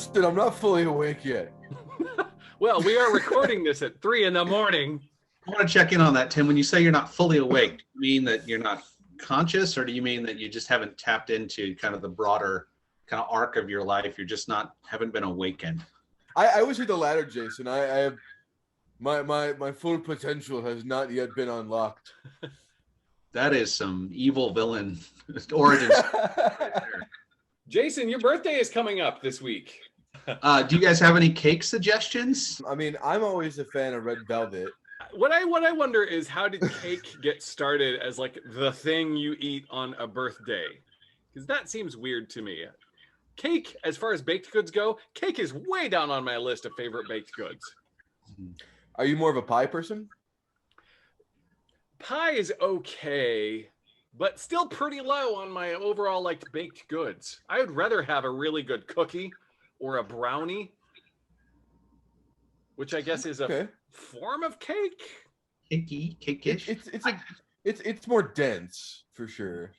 Listen, I'm not fully awake yet. Well, we are recording this at 3 a.m. I want to check in on that, Tim. When you say you're not fully awake, do you mean that you're not conscious, or do you mean that you just haven't tapped into kind of the broader kind of arc of your life? You're just haven't been awakened. I always hear the latter, Jason. I have my full potential has not yet been unlocked. That is some evil villain origins. Jason, your birthday is coming up this week. Do you guys have any cake suggestions? I mean, I'm always a fan of red velvet. What I wonder is, how did cake get started as like the thing you eat on a birthday? Because that seems weird to me. Cake, as far as baked goods go, cake is way down on my list of favorite baked goods. Are you more of a pie person? Pie is okay, but still pretty low on my overall like baked goods. I would rather have a really good cookie or a brownie, which I guess is a form of cake. Cake-ish. It's more dense for sure.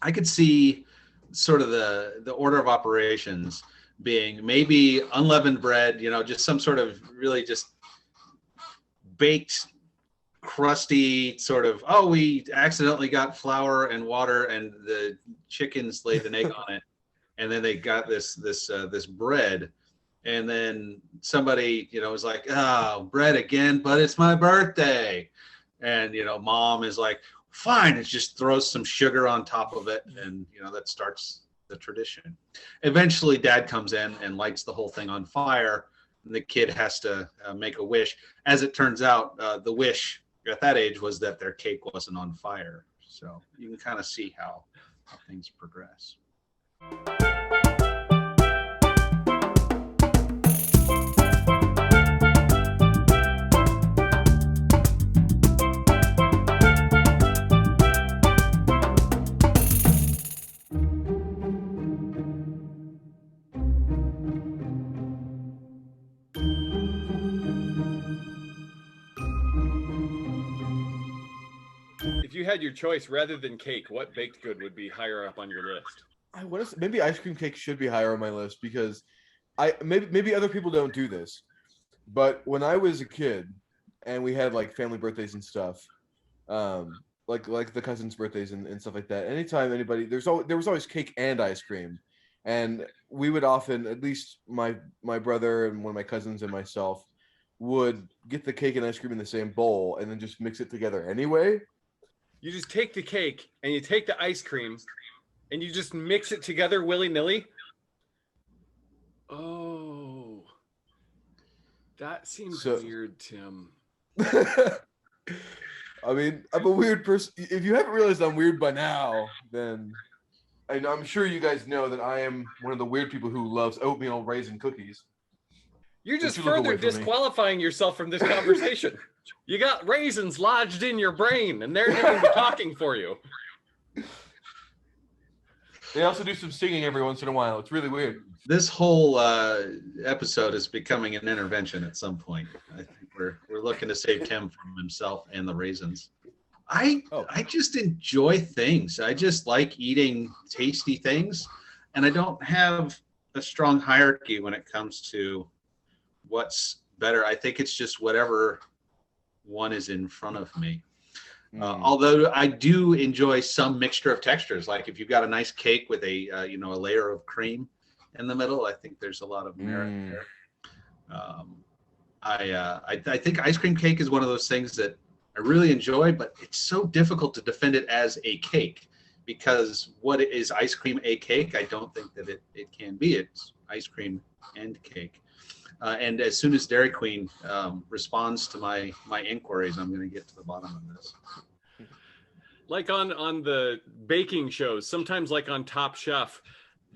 I could see sort of the order of operations being maybe unleavened bread, just some sort of really just baked, crusty sort of, we accidentally got flour and water and the chickens laid an egg on it. And then they got this bread, and then somebody, was like, bread again, but it's my birthday. And, mom is like, fine, it just throws some sugar on top of it. And, that starts the tradition. Eventually dad comes in and lights the whole thing on fire, and the kid has to make a wish. As it turns out, the wish at that age was that their cake wasn't on fire. So you can kind of see how things progress. If you had your choice, rather than cake, what baked good would be higher up on your list? Maybe ice cream cake should be higher on my list, because maybe other people don't do this, but when I was a kid and we had like family birthdays and stuff, like the cousins' birthdays and stuff like that, anytime anybody, there was always cake and ice cream, and we would often, at least my brother and one of my cousins and myself, would get the cake and ice cream in the same bowl and then just mix it together anyway. You just take the cake and you take the ice cream and you just mix it together willy-nilly? Oh, that seems weird, Tim. I mean, I'm a weird person. If you haven't realized I'm weird by now, then I'm sure you guys know that I am one of the weird people who loves oatmeal raisin cookies. You're just further disqualifying yourself from this conversation. You got raisins lodged in your brain, and they're doing the talking for you. They also do some singing every once in a while. It's really weird. This whole episode is becoming an intervention at some point. I think we're looking to save Tim from himself and the raisins. I just enjoy things. I just like eating tasty things, and I don't have a strong hierarchy when it comes to what's better. I think it's just whatever one is in front of me. Although I do enjoy some mixture of textures. Like if you've got a nice cake with a a layer of cream in the middle, I think there's a lot of merit there. I think ice cream cake is one of those things that I really enjoy, but it's so difficult to defend it as a cake, because what is ice cream a cake? I don't think that it can be. It's ice cream and cake. And as soon as Dairy Queen responds to my inquiries, I'm going to get to the bottom of this. Like on the baking shows, sometimes like on Top Chef,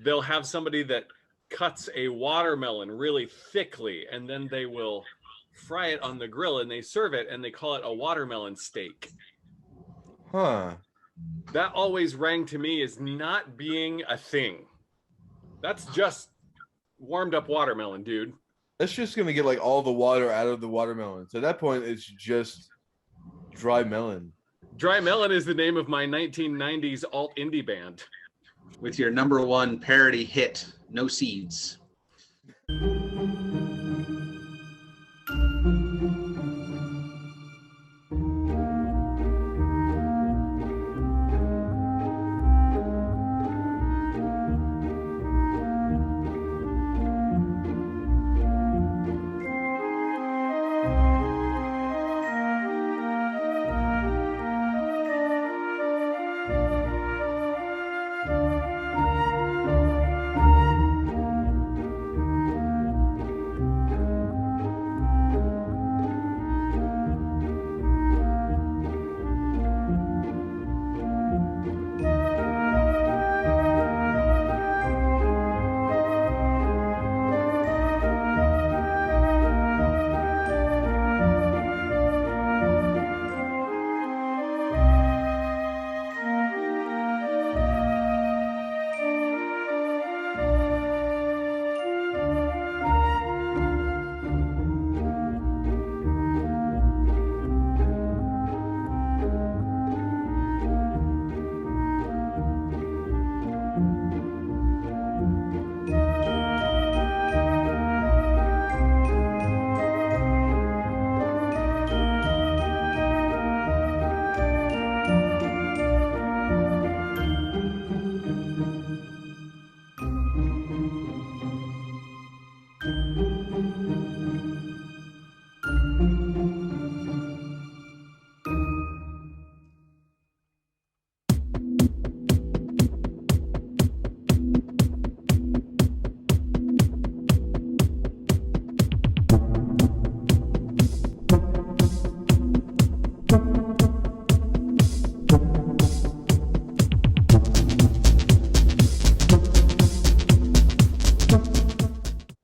they'll have somebody that cuts a watermelon really thickly, and then they will fry it on the grill and they serve it, and they call it a watermelon steak. Huh. That always rang to me as not being a thing. That's just warmed up watermelon, dude. That's just going to get like all the water out of the watermelon. So at that point, it's just dry melon. Dry Melon is the name of my 1990s alt indie band. With your #1 parody hit, No Seeds.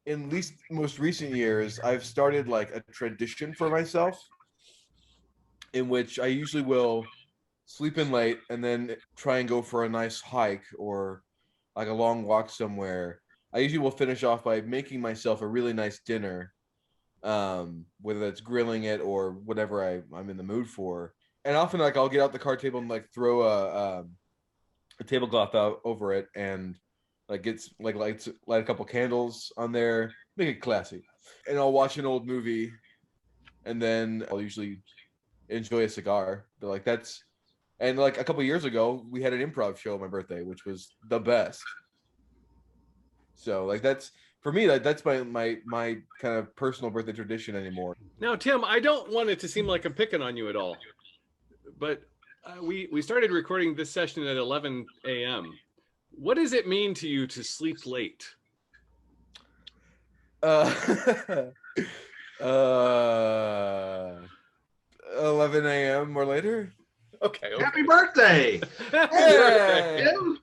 In least most recent years, I've started like a tradition for myself in which I usually will sleep in late and then try and go for a nice hike or like a long walk somewhere. I usually will finish off by making myself a really nice dinner, whether that's grilling it or whatever I'm in the mood for. And often like I'll get out the card table and like throw a tablecloth out over it and like light a couple candles on there, make it classy. And I'll watch an old movie, and then I'll usually enjoy a cigar. But like that's, and like a couple years ago, we had an improv show on my birthday, which was the best. So like that's for me, that's my kind of personal birthday tradition anymore. Now, Tim, I don't want it to seem like I'm picking on you at all, but we started recording this session at 11 a.m. What does it mean to you to sleep late? 11 a.m. or later. Okay. Happy birthday! Happy birthday! Tim.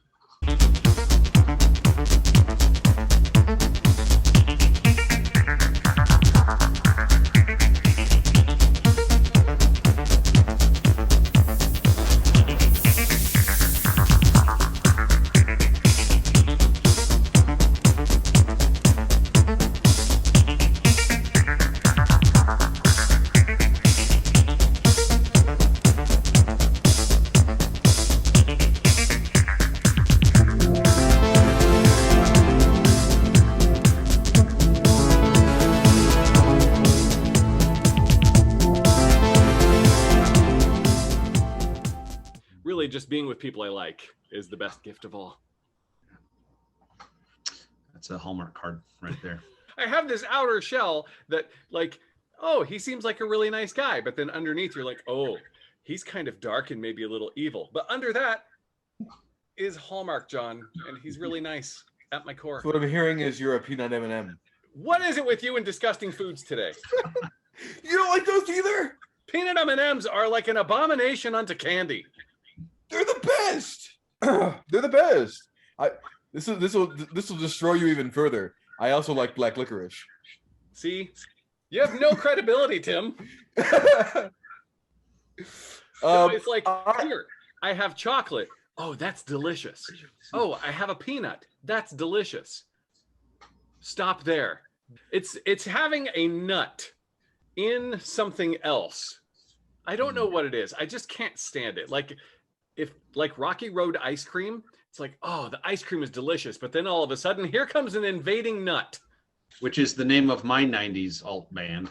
Really, just being with people I like is the best gift of all. That's a Hallmark card right there. I have this outer shell that, like, oh, he seems like a really nice guy, but then underneath you're like, oh, he's kind of dark and maybe a little evil. But under that is Hallmark John, and he's really nice at my core. So what I'm hearing is you're a peanut M&M. What is it with you and disgusting foods today? You don't like those either? Peanut M&Ms are like an abomination unto candy. They're the best. They're the best. This will destroy you even further. I also like black licorice. See, you have no credibility, Tim. So it's like, here, I have chocolate. Oh, that's delicious. Oh, I have a peanut. That's delicious. Stop there. It's having a nut in something else. I don't know what it is. I just can't stand it. Like Rocky Road ice cream, it's like, oh, the ice cream is delicious, but then all of a sudden, here comes an invading nut. which is the name of my 90s alt band.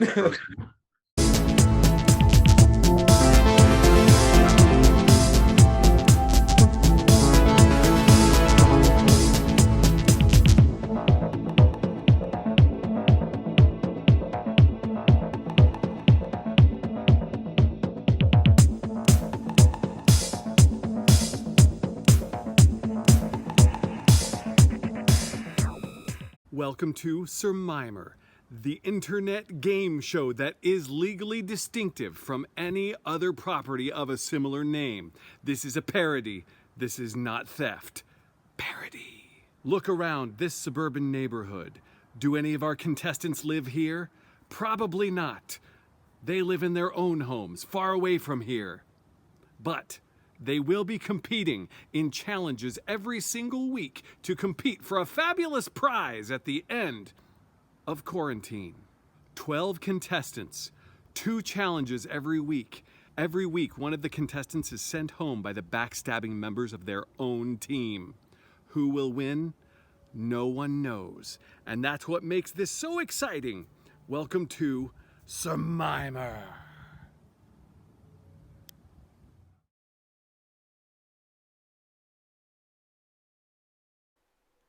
Welcome to Surmimor, the internet game show that is legally distinctive from any other property of a similar name. This is a parody. This is not theft. Parody. Look around this suburban neighborhood. Do any of our contestants live here? Probably not. They live in their own homes, far away from here. But they will be competing in challenges every single week to compete for a fabulous prize at the end of quarantine. 12 contestants, 2 challenges every week. Every week, one of the contestants is sent home by the backstabbing members of their own team. Who will win? No one knows. And that's what makes this so exciting. Welcome to Surmimor.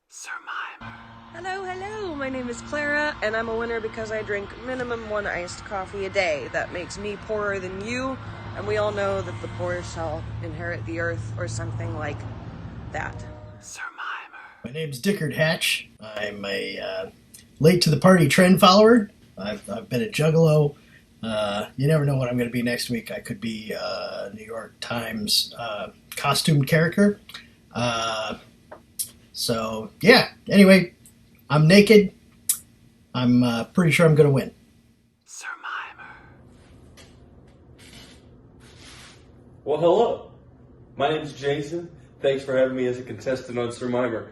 Surmimor. Hello, hello. My name is Clara, and I'm a winner because I drink minimum 1 iced coffee a day. That makes me poorer than you, and we all know that the poor shall inherit the earth, or something like that. Surmimor. My name's Dickard Hatch. I'm a late to the party trend follower. I've been a juggalo. You never know what I'm going to be next week. I could be a New York Times costumed character. So, yeah. Anyway, I'm naked. I'm pretty sure I'm going to win. Surmimor. Well, hello. My name is Jason. Thanks for having me as a contestant on Surmimor.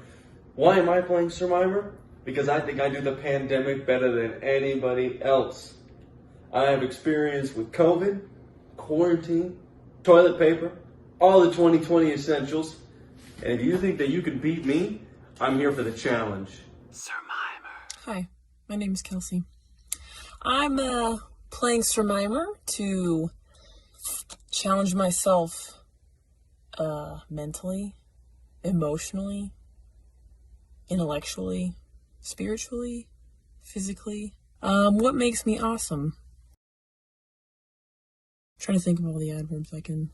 Why am I playing Surmimor? Because I think I do the pandemic better than anybody else. I have experience with COVID, quarantine, toilet paper, all the 2020 essentials. And if you think that you can beat me, I'm here for the challenge. Surmimor. Hi, my name is Kelsey. I'm playing Surmimor to challenge myself mentally, emotionally, intellectually, spiritually, physically. What makes me awesome? I'm trying to think of all the adverbs I can.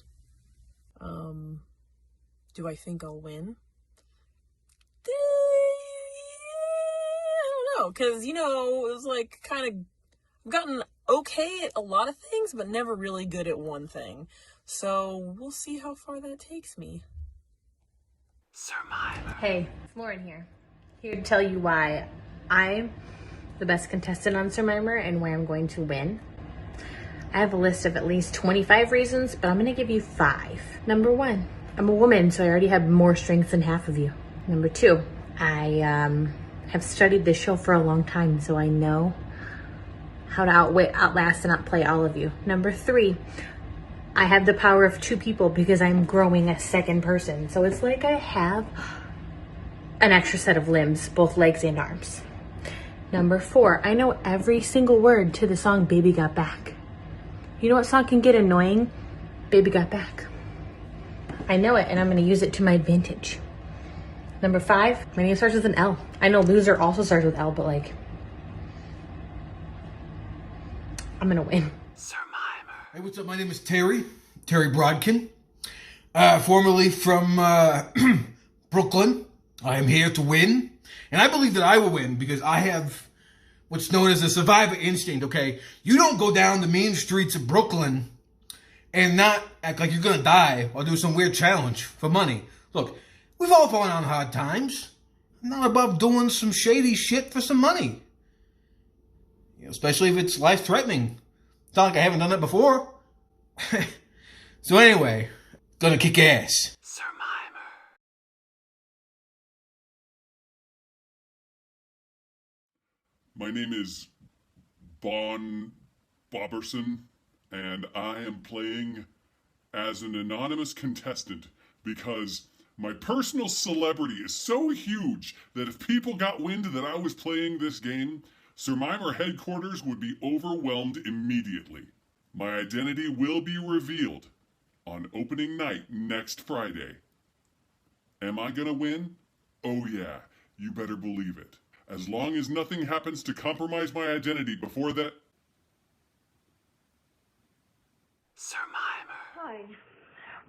Do I think I'll win? I don't know, because, it was like kind of, I've gotten okay at a lot of things, but never really good at one thing. So we'll see how far that takes me. Surmimor. Hey, it's Lauren here. Here to tell you why I'm the best contestant on Surmimor and why I'm going to win. I have a list of at least 25 reasons, but I'm going to give you 5. Number 1, I'm a woman, so I already have more strengths than half of you. Number 2, I have studied this show for a long time, so I know how to outlast, and outplay all of you. Number 3, I have the power of 2 people because I'm growing a second person. So it's like I have an extra set of limbs, both legs and arms. Number 4, I know every single word to the song Baby Got Back. You know what song can get annoying? Baby Got Back. I know it, and I'm going to use it to my advantage. Number 5, my name starts with an L. I know loser also starts with L, but I'm going to win. Surmimor. Hey, what's up? My name is Terry Brodkin, formerly from Brooklyn. I am here to win, and I believe that I will win because I have what's known as a survivor instinct, okay? You don't go down the mean streets of Brooklyn and not act like you're gonna die or do some weird challenge for money. Look, we've all fallen on hard times. I'm not above doing some shady shit for some money. Especially if it's life-threatening. It's not like I haven't done that before. So anyway, gonna kick ass. Surmimor. My name is Bon Bobberson, and I am playing as an anonymous contestant because My personal celebrity is so huge that if people got wind that I was playing this game, Surmimor headquarters would be overwhelmed immediately. My identity will be revealed on opening night next Friday. Am I gonna win? Oh yeah, you better believe it. As long as nothing happens to compromise my identity before that... Surmimor. Hi,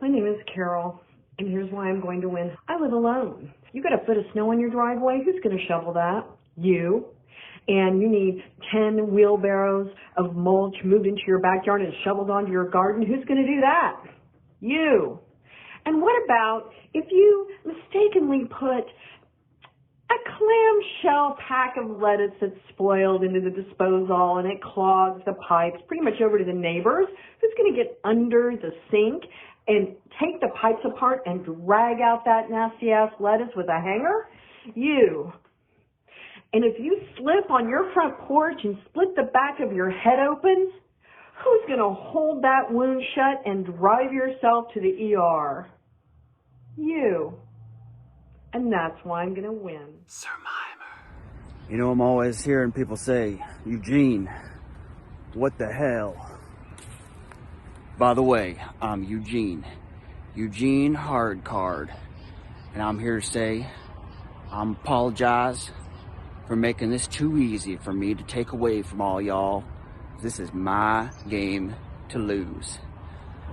my name is Carol, and here's why I'm going to win. I live alone. You got a foot of snow on your driveway, who's going to shovel that? You. And you need 10 wheelbarrows of mulch moved into your backyard and shoveled onto your garden, who's going to do that? You. And what about if you mistakenly put a clamshell pack of lettuce that's spoiled into the disposal and it clogs the pipes pretty much over to the neighbors? Who's going to get under the sink and take the pipes apart and drag out that nasty-ass lettuce with a hanger? You. And if you slip on your front porch and split the back of your head open, who's going to hold that wound shut and drive yourself to the ER? You. And that's why I'm going to win. Surmimor. You know, I'm always hearing people say, Eugene, what the hell? By the way, I'm Eugene Hardcard, and I'm here to say I apologize for making this too easy for me to take away from all y'all. This is my game to lose.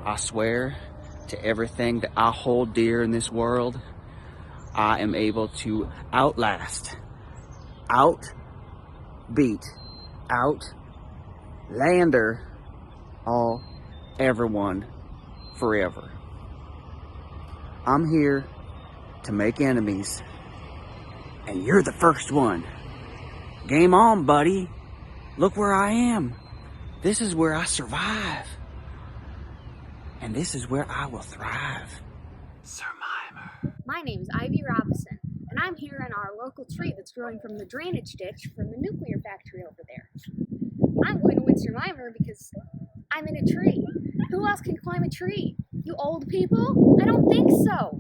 I swear to everything that I hold dear in this world, I am able to outlast, outbeat, outlander everyone forever. I'm here to make enemies, and you're the first one. Game on, buddy. Look where I am. This is where I survive. And this is where I will thrive. Surmimor. My name's Ivy Robinson, and I'm here in our local tree that's growing from the drainage ditch from the nuclear factory over there. I'm going to win Surmimor because I'm in a tree. Who else can climb a tree? You old people? I don't think so.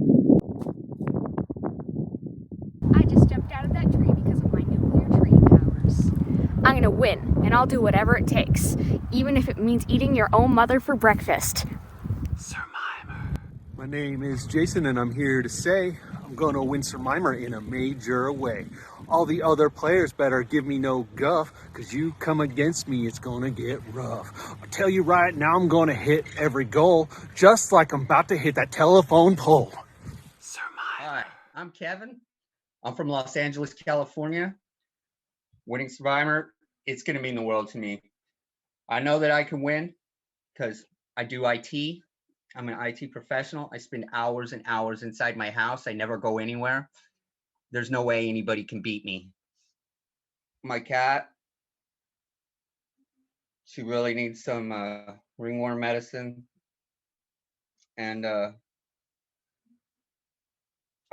I just jumped out of that tree because of my nuclear tree powers. I'm going to win, and I'll do whatever it takes, even if it means eating your own mother for breakfast. Surmimor. My name is Jason, and I'm here to say I'm going to win Surmimor in a major way. All the other players better give me no guff, because you come against me, it's going to get rough. I'll tell you right now, I'm going to hit every goal, just like I'm about to hit that telephone pole. Surmimor. Hi, I'm Kevin. I'm from Los Angeles, California. Winning Survivor, it's going to mean the world to me. I know that I can win because I do IT. I'm an IT professional. I spend hours and hours inside my house. I never go anywhere. There's no way anybody can beat me. My cat, she really needs some ringworm medicine. And I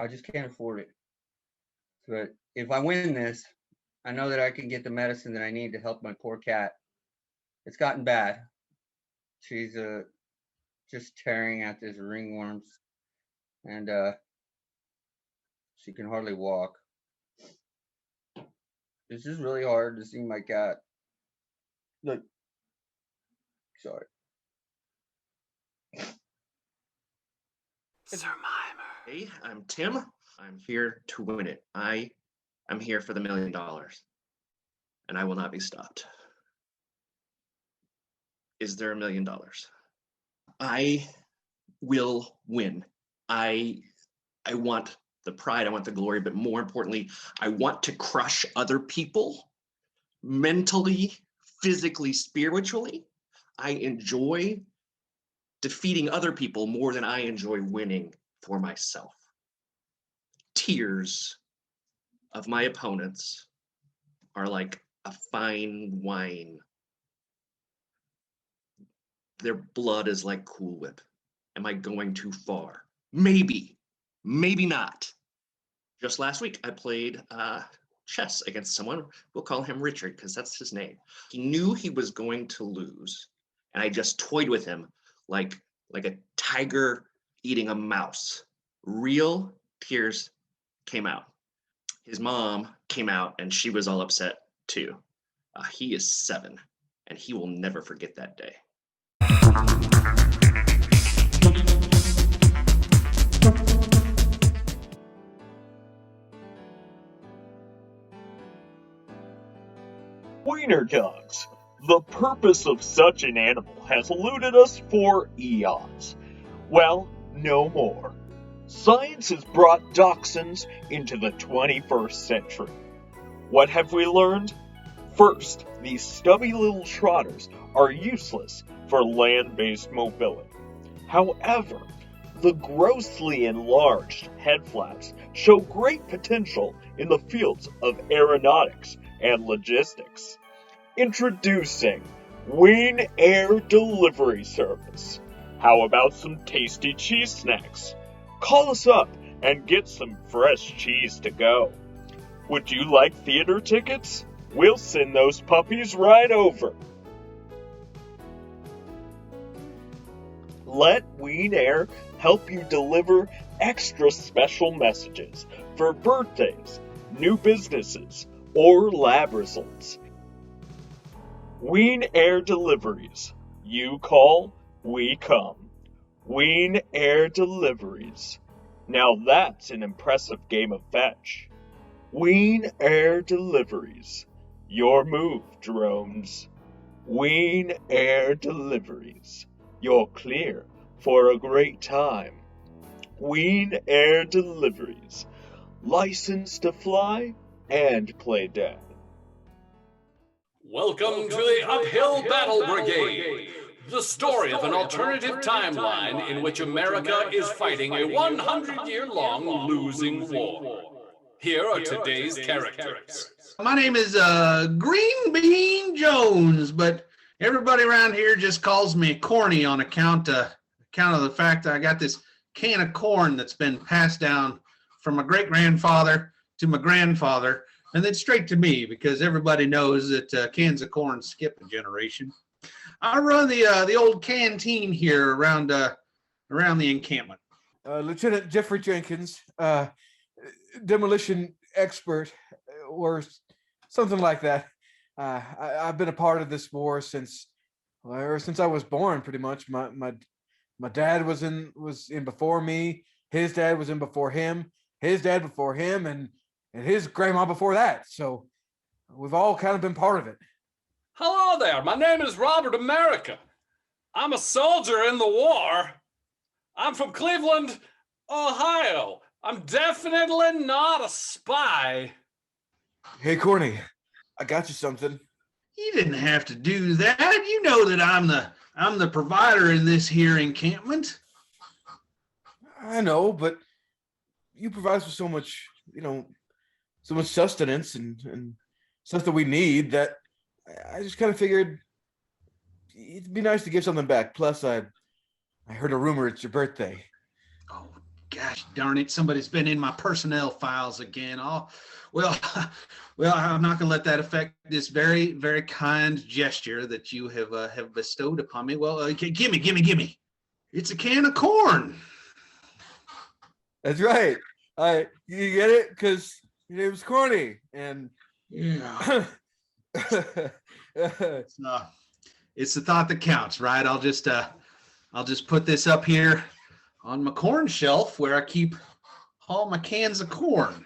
just can't afford it. But if I win this, I know that I can get the medicine that I need to help my poor cat. It's gotten bad. She's just tearing at these ringworms, and she can hardly walk. It's just really hard to see my cat. Look, sorry. Surmimor. Hey, I'm Tim. I'm here to win it. I'm here for the $1 million, and I will not be stopped. Is there $1 million? I will win. I want the pride, I want the glory, but more importantly, I want to crush other people mentally, physically, spiritually. I enjoy defeating other people more than I enjoy winning for myself. Tears of my opponents are like a fine wine. Their blood is like Cool Whip. Am I going too far? Maybe, maybe not. Just last week, I played chess against someone. We'll call him Richard because that's his name. He knew he was going to lose, and I just toyed with him like a tiger eating a mouse. real tears came out. His mom came out and she was all upset too. He is 7 and he will never forget that day. Wiener dogs. The purpose of such an animal has eluded us for eons. Well, no more. Science has brought dachshunds into the 21st century. What have we learned? First, these stubby little trotters are useless for land-based mobility. However, the grossly enlarged head flaps show great potential in the fields of aeronautics and logistics. Introducing Wien Air Delivery Service. How about some tasty cheese snacks? Call us up and get some fresh cheese to go. Would you like theater tickets? We'll send those puppies right over. Let Wien Air help you deliver extra special messages for birthdays, new businesses, or lab results. Wien Air Deliveries. You call, we come. Wien Air Deliveries. Now that's an impressive game of fetch. Wien Air Deliveries. Your move, drones. Wien Air Deliveries. You're clear for a great time. Wien Air Deliveries. Licensed to fly and play dead. Welcome to the Uphill Battle Brigade, the story of an alternative timeline in which America is fighting a 100-year-long losing war. Here are today's characters. My name is Green Bean Jones, but everybody around here just calls me Corny on account of the fact that I got this can of corn that's been passed down from my great-grandfather to my grandfather, and then straight to me, because everybody knows that cans of corn skip a generation. I run the old canteen here around the encampment. Lieutenant Jeffrey Jenkins, demolition expert, or something like that. I've been a part of this war since I was born, pretty much. My dad was in before me. His dad was in before him. His dad before him, and his grandma before that. So we've all kind of been part of it. Hello there, my name is Robert America. I'm a soldier in the war. I'm from Cleveland, Ohio. I'm definitely not a spy. Hey, Corny, I got you something. You didn't have to do that. You know that I'm the provider in this here encampment. I know, but you provide us with so much, so much sustenance and stuff that we need that I just kind of figured it'd be nice to give something back. Plus, I heard a rumor it's your birthday. Oh, gosh darn it. Somebody's been in my personnel files again. Well, I'm not going to let that affect this very, very kind gesture that you have bestowed upon me. Well, gimme. It's a can of corn. That's right. You get it? Because your name's Corny. And yeah. It's the thought that counts, right? I'll just put this up here on my corn shelf where I keep all my cans of corn.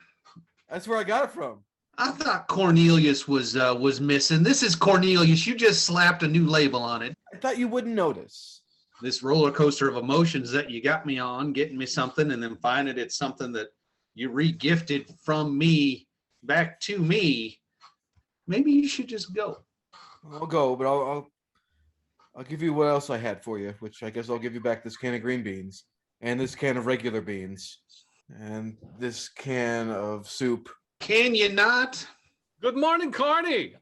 That's where I got it from. I thought Cornelius was missing. This is Cornelius. You just slapped a new label on it. I thought you wouldn't notice. This roller coaster of emotions that you got me on, getting me something and then finding it's something that you re-gifted from me back to me. Maybe you should just go. I'll go, but I'll give you what else I had for you, which I guess I'll give you back this can of green beans and this can of regular beans and this can of soup. Can you not? Good morning, Corny.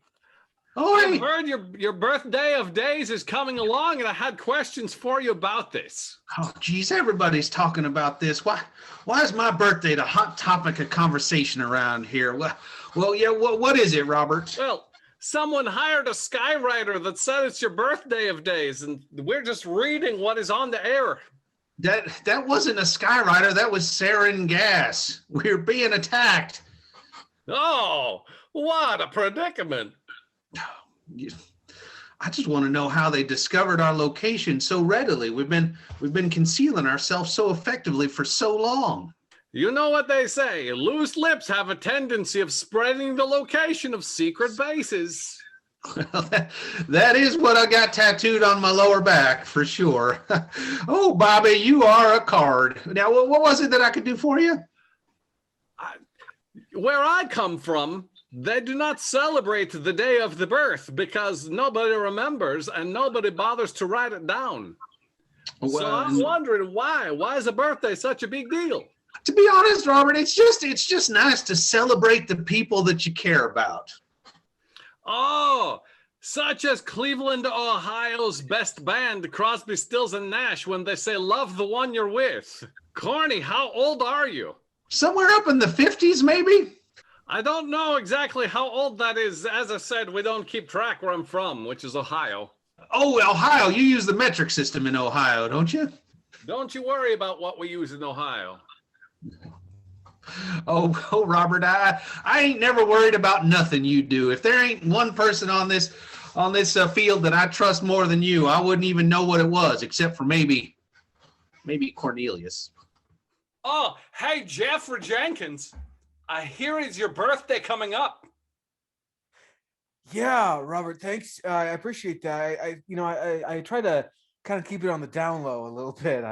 I've heard your birthday of days is coming along, and I had questions for you about this. Oh, geez, everybody's talking about this. Why is my birthday the hot topic of conversation around here? Well, yeah, what is it, Robert? Well, someone hired a skywriter that said it's your birthday of days, and we're just reading what is on the air. That wasn't a Skyrider. That was sarin gas. We're being attacked. Oh, what a predicament. I just want to know how they discovered our location so readily. We've been concealing ourselves so effectively for so long. You know what they say, loose lips have a tendency of spreading the location of secret bases. Well, that is what I got tattooed on my lower back for sure. Oh, Bobby, you are a card. Now, what was it that I could do for you? Where I come from, they do not celebrate the day of the birth because nobody remembers and nobody bothers to write it down. Well, so I'm wondering why. Why is a birthday such a big deal? To be honest, Robert, it's just nice to celebrate the people that you care about. Oh, such as Cleveland, Ohio's best band, Crosby, Stills, and Nash, when they say, love the one you're with. Corny, how old are you? Somewhere up in the 50s, maybe? I don't know exactly how old that is. As I said, we don't keep track where I'm from, which is Ohio. Oh, Ohio. You use the metric system in Ohio, don't you? Don't you worry about what we use in Ohio. Oh, Robert, I ain't never worried about nothing you do. If there ain't one person on this field that I trust more than you, I wouldn't even know what it was, except for maybe Cornelius. Oh, hey, Jeffrey Jenkins. I hear it's your birthday coming up. Yeah, Robert, thanks. I appreciate that. I try to kind of keep it on the down low a little bit.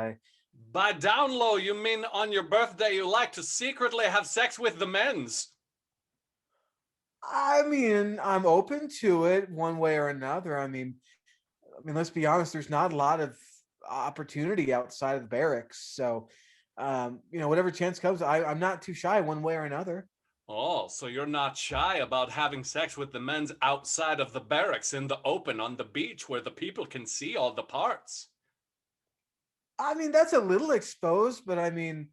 By down low, you mean on your birthday you like to secretly have sex with the men's? I mean, I'm open to it one way or another. I mean, let's be honest. There's not a lot of opportunity outside of the barracks, so whatever chance comes, I'm not too shy one way or another. Oh, so you're not shy about having sex with the men's outside of the barracks in the open on the beach where the people can see all the parts. I mean, that's a little exposed, but I mean,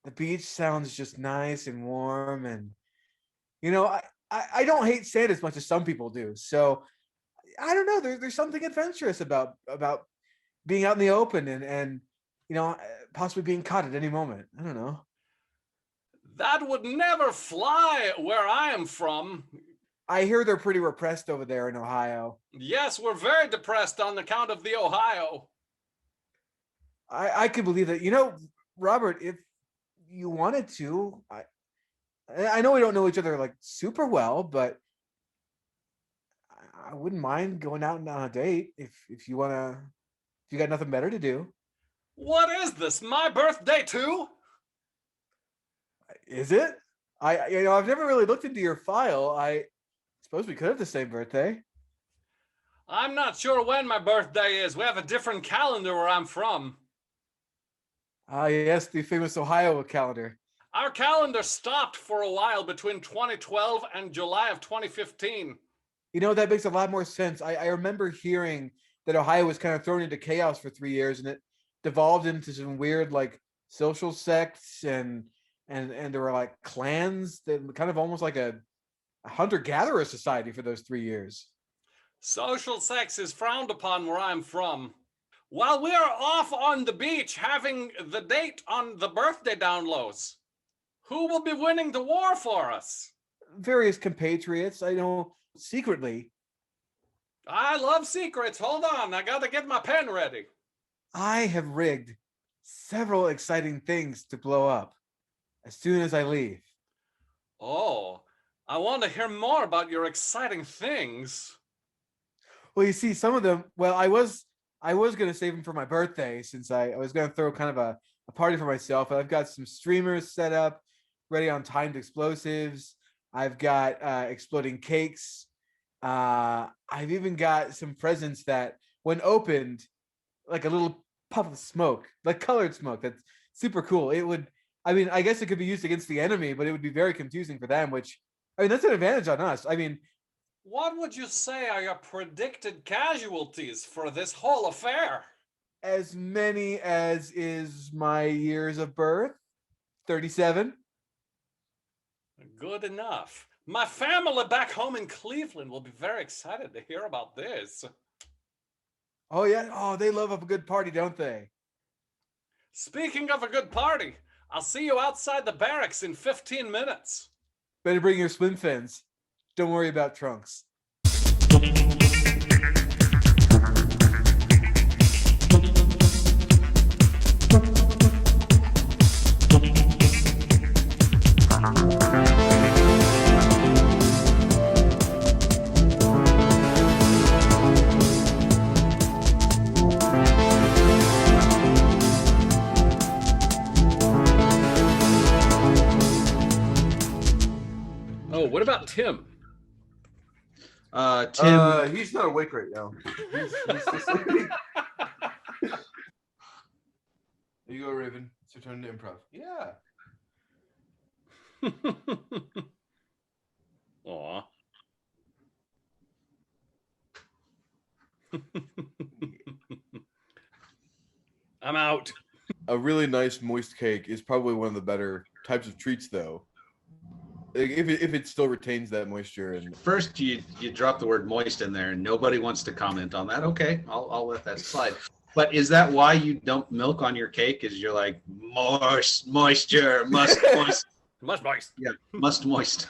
the beach sounds just nice and warm, and I don't hate sand as much as some people do. So I don't know. There's something adventurous about being out in the open and possibly being caught at any moment. I don't know. That would never fly where I am from. I hear they're pretty repressed over there in Ohio. Yes, we're very depressed on account of the Ohio. I could believe that. Robert, if you wanted to, I know we don't know each other like super well, but I wouldn't mind going out on a date if you wanna. If you got nothing better to do. What is this? My birthday too? Is it? I've never really looked into your file. I suppose we could have the same birthday. I'm not sure when my birthday is. We have a different calendar where I'm from. Yes, the famous Ohio calendar. Our calendar stopped for a while between 2012 and July of 2015. That makes a lot more sense. I remember hearing that Ohio was kind of thrown into chaos for 3 years, and it devolved into some weird like social sects and there were like clans that kind of almost like a hunter-gatherer society for those 3 years. Social sex is frowned upon where I'm from. While we are off on the beach having the date on the birthday downloads, who will be winning the war for us? Various compatriots, I know, secretly. I love secrets. Hold on, I gotta get my pen ready. I have rigged several exciting things to blow up as soon as I leave. Oh, I want to hear more about your exciting things. Well, you see, some of them, I was going to save them for my birthday since I was going to throw kind of a party for myself. I've got some streamers set up, ready on timed explosives. I've got exploding cakes. I've even got some presents that, when opened, like a little puff of smoke, like colored smoke. That's super cool. I guess it could be used against the enemy, but it would be very confusing for them, which, that's an advantage on us. What would you say are your predicted casualties for this whole affair? As many as is my years of birth, 37. Good enough. My family back home in Cleveland will be very excited to hear about this. Oh, yeah? Oh, they love a good party, don't they? Speaking of a good party, I'll see you outside the barracks in 15 minutes. Better bring your swim fins. Don't worry about trunks. Oh, what about Tim? Tim. He's not awake right now. He's sleeping. There you go, Raven. It's your turn to improv. Yeah. Aw. I'm out. A really nice moist cake is probably one of the better types of treats, though. If it still retains that moisture. And First, you drop the word moist in there, and nobody wants to comment on that. Okay, I'll let that slide. But is that why you dump milk on your cake? Is you're like moisture, must moist. Must moist. Yeah, must moist.